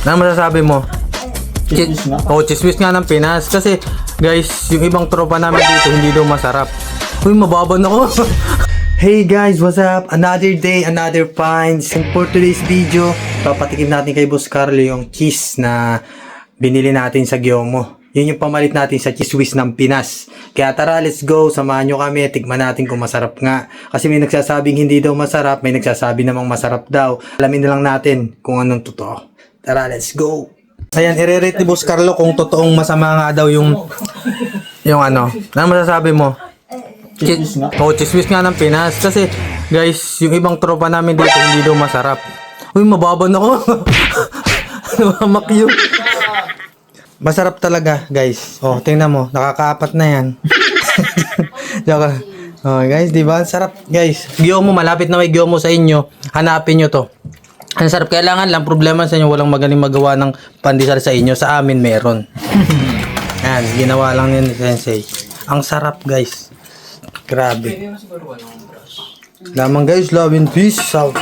Ano masasabi mo? Chismis nga ng Pinas. Kasi guys, yung ibang tropa namin dito hindi daw masarap. Uy, mababan ako. Hey guys, what's up? Another day, another finds. And for today's video, papatikim natin kay Boss Carlo yung cheese na binili natin sa Gyomo. Yun yung pamalit natin sa Cheese Whiz ng Pinas. Kaya tara, let's go. Samahan nyo kami. Tikman natin kung masarap nga. Kasi may nagsasabing hindi daw masarap. May nagsasabi namang masarap daw. Alamin na lang natin kung anong totoo. Tara, let's go. Ayan, i-rate ni Boss Carlo kung totoong masama nga daw yung ano. Ano masasabi mo? Chismis nga ng Pinas. Kasi guys, yung ibang tropa namin dito hindi daw masarap. Uy, mababan ako. Mamak yun. Masarap talaga, guys. Oh, tingnan mo, nakakaapat na yan. Joke. Oh, guys, di ba? Sarap, guys. Gyomo, malapit na may Gyomo sa inyo. Hanapin nyo to. Ang sarap. Kailangan lang, problema sa inyo, walang magaling magawa ng pandesal sa inyo. Sa amin, meron. Yan, ginawa lang ni Sensei. Ang sarap, guys. Grabe. Lamang, guys. Love and peace out.